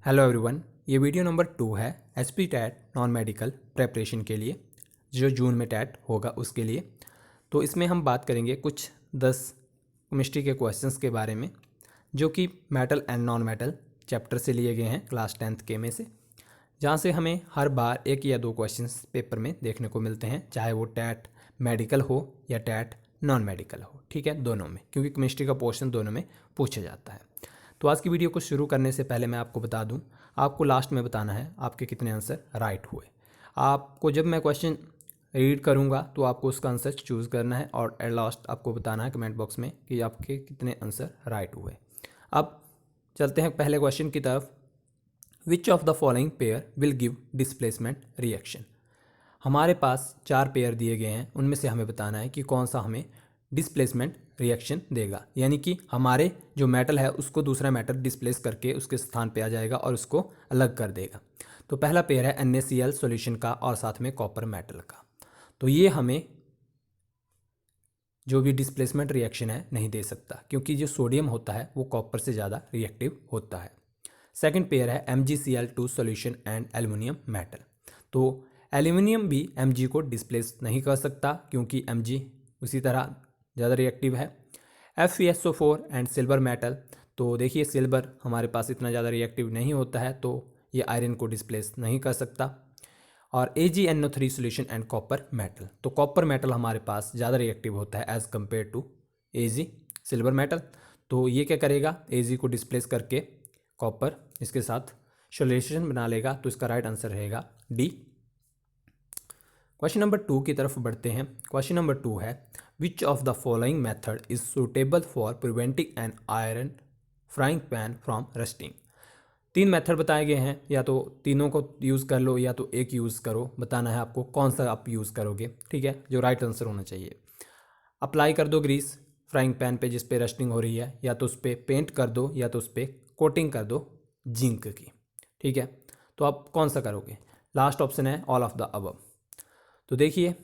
Hello everyone, ये video number 2 है SP TAT non medical preparation के लिए जो जून में टैट होगा उसके लिए। तो इसमें हम बात करेंगे कुछ 10 केमिस्ट्री के क्वेश्चंस के बारे में जो कि metal and non metal chapter से लिए गए हैं क्लास 10th के में से, जहाँ से हमें हर बार एक या दो क्वेश्चंस पेपर में देखने को मिलते हैं, चाहे वो टैट मेडिकल हो या टैट नॉन मेडिकल हो। ठीक है, दोनों में, क्योंकि केमिस्ट्री का पोर्शन दोनों में पूछा जाता है। तो आज की वीडियो को शुरू करने से पहले मैं आपको बता दूं, आपको लास्ट में बताना है आपके कितने आंसर राइट हुए। आपको जब मैं क्वेश्चन रीड करूंगा तो आपको उसका आंसर चूज़ करना है और एट लास्ट आपको बताना है कमेंट बॉक्स में कि आपके कितने आंसर राइट हुए। अब चलते हैं पहले क्वेश्चन की तरफ। विच of the following pair will give displacement reaction. हमारे पास 4 पेयर दिए गए हैं, उनमें से हमें बताना है कि कौन सा हमें डिस्प्लेसमेंट रिएक्शन देगा, यानी कि हमारे जो मेटल है उसको दूसरा मेटल डिस्प्लेस करके उसके स्थान पे आ जाएगा और उसको अलग कर देगा। तो पहला पेयर है NaCl सॉल्यूशन का और साथ में कॉपर मेटल का। तो ये हमें जो भी डिस्प्लेसमेंट रिएक्शन है नहीं दे सकता, क्योंकि जो सोडियम होता है वो कॉपर से ज़्यादा रिएक्टिव होता है। सेकेंड पेयर है MgCl2 solution and aluminium metal. तो एल्युमिनियम भी Mg को डिस्प्लेस नहीं कर सकता, क्योंकि Mg उसी तरह ज़्यादा रिएक्टिव है। FeSO4 and silver metal. तो देखिए सिल्वर हमारे पास इतना ज़्यादा रिएक्टिव नहीं होता है, तो ये आयरन को डिस्प्लेस नहीं कर सकता। और AgNO3 solution and copper metal. तो कॉपर मेटल हमारे पास ज़्यादा रिएक्टिव होता है as compare to Ag silver metal. तो ये क्या करेगा, Ag को डिस्प्लेस करके कॉपर इसके साथ सॉल्यूशन बना लेगा। तो इसका राइट आंसर रहेगा डी। क्वेश्चन नंबर 2 की तरफ बढ़ते हैं। क्वेश्चन नंबर 2 है which of the following method is suitable for preventing an iron frying pan from rusting. 3 method बताए गए हैं, या तो तीनों को यूज़ कर लो या तो एक यूज़ करो। बताना है आपको कौन सा आप यूज़ करोगे। ठीक है, जो राइट आंसर होना चाहिए। अप्लाई कर दो ग्रीस फ्राइंग पैन पे जिस पे रस्टिंग हो रही है, या तो उस पर पेंट कर दो या तो उस पर कोटिंग कर दो जिंक की। ठीक है, तो आप कौन सा करोगे। लास्ट ऑप्शन है ऑल ऑफ द अबव। तो देखिए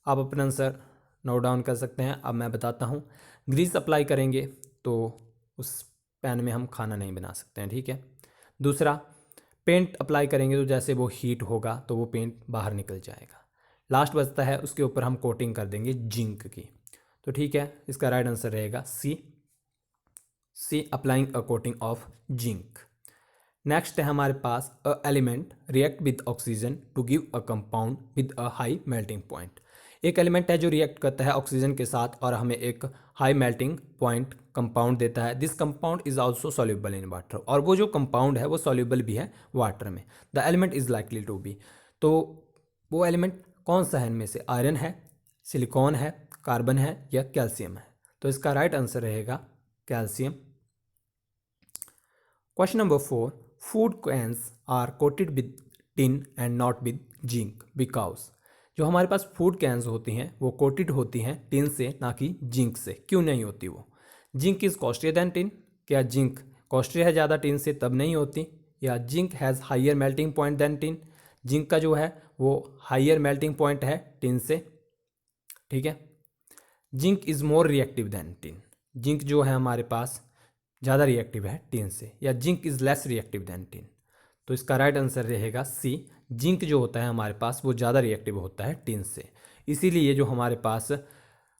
आप अपना आंसर नोट डाउन कर सकते हैं। अब मैं बताता हूँ। ग्रीस अप्लाई करेंगे तो उस पैन में हम खाना नहीं बना सकते हैं। ठीक है, दूसरा पेंट अप्लाई करेंगे तो जैसे वो हीट होगा तो वो पेंट बाहर निकल जाएगा। लास्ट बचता है उसके ऊपर हम कोटिंग कर देंगे जिंक की। तो ठीक है, इसका राइट आंसर रहेगा C applying a coating of zinc. Next है हमारे पास a element react with oxygen to give a compound with a high melting point. एक एलिमेंट है जो रिएक्ट करता है ऑक्सीजन के साथ और हमें एक हाई मेल्टिंग पॉइंट कंपाउंड देता है। This compound is also soluble in water, और वो जो कंपाउंड है वो सॉल्युबल भी है वाटर में। The element is likely to be. तो वो एलिमेंट कौन सा है इनमें से, आयरन है, सिलिकॉन है, कार्बन है या कैल्शियम है। तो इसका राइट आंसर रहेगा calcium. Question number 4, food cans are coated with tin and not with zinc because. जो हमारे पास फूड कैंस होती हैं वो कोटेड होती हैं टिन से, ना कि जिंक से। क्यों नहीं होती वो। Zinc is costlier than tin. क्या जिंक कॉस्टली है ज़्यादा टिन से तब नहीं होती, या zinc has higher melting point than tin. Zinc का जो है वो हाइयर मेल्टिंग पॉइंट है टिन से। ठीक है, zinc is more reactive than tin. Zinc जो है हमारे पास ज़्यादा रिएक्टिव है टिन से, या zinc is less reactive than tin. तो इसका राइट आंसर रहेगा सी। जिंक जो होता है हमारे पास वो ज़्यादा रिएक्टिव होता है टिन से। इसीलिए जो हमारे पास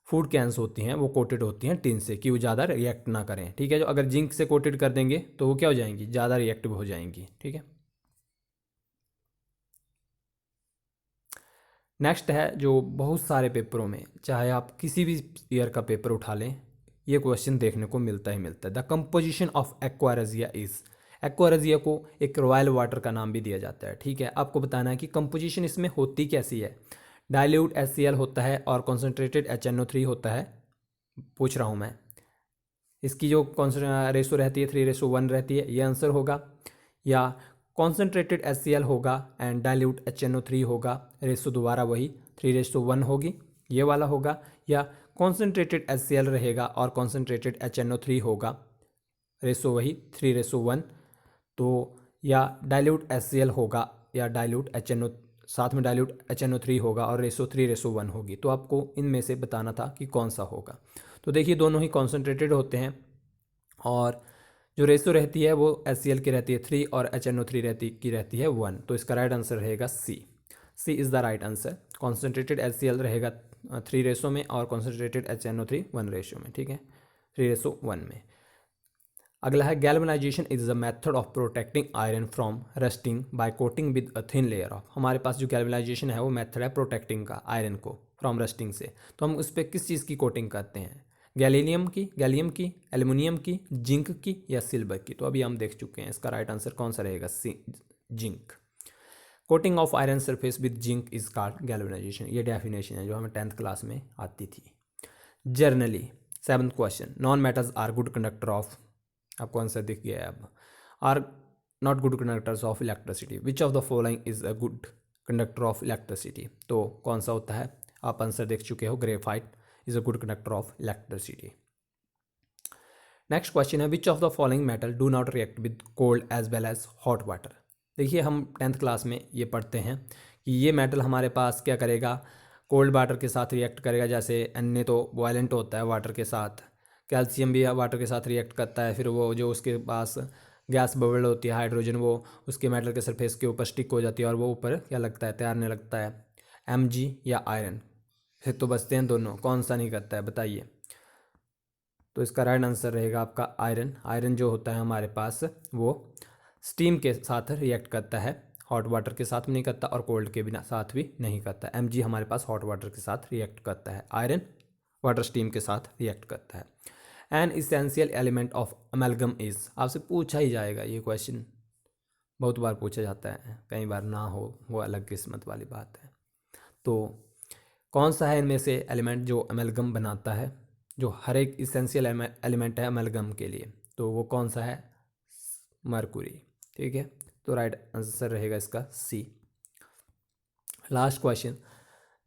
फूड कैंस होती हैं वो कोटेड होती हैं टिन से, कि वो ज़्यादा रिएक्ट ना करें। ठीक है, जो अगर जिंक से कोटेड कर देंगे तो वो क्या हो जाएंगी, ज़्यादा रिएक्टिव हो जाएंगी। ठीक है, नेक्स्ट है जो बहुत सारे पेपरों में, चाहे आप किसी भी ईयर का पेपर उठा लें, ये क्वेश्चन देखने को मिलता ही मिलता है। The composition of aqua regia is. Aqua regia को एक रॉयल वाटर का नाम भी दिया जाता है। ठीक है, आपको बताना है कि कंपोजिशन इसमें होती कैसी है। डाइल्यूट HCl होता है और कॉन्सेंट्रेटेड HNO3 होता है। पूछ रहा हूँ मैं, इसकी जो रेशो रहती है 3:1 रहती है, ये आंसर होगा। या कॉन्सेंट्रेटेड HCl होगा एंड डाइल्यूट HNO3 होगा, रेशो दोबारा वही 3:1 होगी, ये वाला होगा। या कॉन्सेंट्रेटेड HCl रहेगा और कॉन्सेंट्रेटेड HNO3 होगा, रेशो वही 3:1। तो या डाइल्यूट HCl होगा या डाइल्यूट HNO, साथ में डाइल्यूट HNO3 होगा और रेशो 3:1 होगी। तो आपको इनमें से बताना था कि कौन सा होगा। तो देखिए दोनों ही कॉन्सेंट्रेटेड होते हैं, और जो रेशो रहती है वो HCl की रहती है 3 और HNO3 रहती है 1। तो इसका राइट आंसर रहेगा C is the right answer. Concentrated HCl रहेगा 3 रेशो में और कॉन्सेंट्रेटेड HNO3 1 रेशो में, ठीक है, 3:1 में। अगला है galvanization is the method of protecting iron from rusting by coating with a thin layer of. हमारे पास जो गैल्वेनाइजेशन है वो मेथड है प्रोटेक्टिंग का आयरन को फ्रॉम रस्टिंग से। तो हम उस पर किस चीज़ की कोटिंग करते हैं, गैलियम की, एल्युमिनियम की, जिंक की या सिल्वर की। तो अभी हम देख चुके हैं, इसका राइट आंसर कौन सा रहेगा, zinc. Coating of iron surface with zinc is called galvanization. ये डेफिनेशन है जो हमें 10th क्लास में आती थी। Generally 7th question, non metals are good conductor of, आपको आंसर दिख गया है अब, are not good conductors of electricity, which of the following is a good conductor of electricity. तो कौन सा होता है, आप आंसर देख चुके हो, graphite is a good conductor of electricity. Next question है, which of the following metal do not react with cold as well as hot water. देखिए हम 10th क्लास में ये पढ़ते हैं कि ये मेटल हमारे पास क्या करेगा, कोल्ड वाटर के साथ रिएक्ट करेगा। जैसे Na तो वायलेंट होता है वाटर के साथ, कैल्शियम भी वाटर के साथ रिएक्ट करता है, फिर वो जो उसके पास गैस बबल होती है हाइड्रोजन, वो उसके मेटल के सरफेस के ऊपर स्टिक हो जाती है और वो ऊपर क्या लगता है, तैरने लगता है। Mg या आयरन, फिर तो बचते हैं दोनों, कौन सा नहीं करता है बताइए। तो इसका राइट आंसर रहेगा आपका आयरन। आयरन जो होता है हमारे पास वो स्टीम के साथ रिएक्ट करता है, हॉट वाटर के साथ भी नहीं करता और कोल्ड के बिना साथ भी नहीं करता। Mg हमारे पास हॉट वाटर के साथ रिएक्ट करता है, आयरन वाटर स्टीम के साथ रिएक्ट करता है। An essential element of amalgam is, आपसे पूछा ही जाएगा ये क्वेश्चन, बहुत बार पूछा जाता है, कई बार ना हो वो अलग किस्मत वाली बात है। तो कौन सा है इनमें से एलिमेंट जो अमेलगम बनाता है, जो हर एक इसेंशियल एलिमेंट है अमेलगम के लिए, तो वो कौन सा है, मरकुरी, ठीक है। तो राइट आंसर रहेगा इसका सी। लास्ट क्वेश्चन,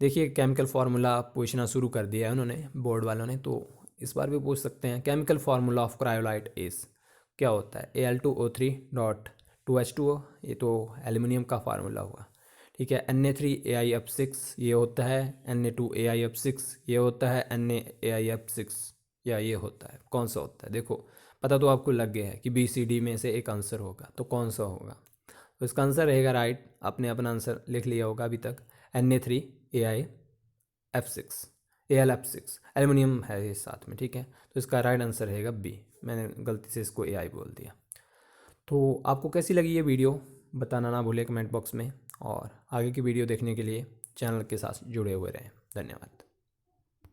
देखिए केमिकल फार्मूला पूछना शुरू कर दिया है उन्होंने बोर्ड वालों ने, तो इस बार भी पूछ सकते हैं। Chemical formula of cryolite is, क्या होता है, Al2O3.2H2O, ये तो एल्यूमिनियम का फार्मूला हुआ, ठीक है। Na3AI_6 ये होता है, Na2AI_6 ये होता है, NaAI_6 या ये होता है, कौन सा होता है, देखो पता तो आपको लग गया है कि BCD में से एक आंसर होगा, तो कौन सा होगा। तो इसका आंसर रहेगा राइट, आपने अपना आंसर लिख लिया होगा अभी तक, Na3AI_6 AlF6, एल्युमिनियम है ये साथ में, ठीक है। तो इसका राइट आंसर रहेगा बी, मैंने गलती से इसको AI बोल दिया। तो आपको कैसी लगी ये वीडियो बताना ना भूलें कमेंट बॉक्स में, और आगे की वीडियो देखने के लिए चैनल के साथ जुड़े हुए रहें। धन्यवाद।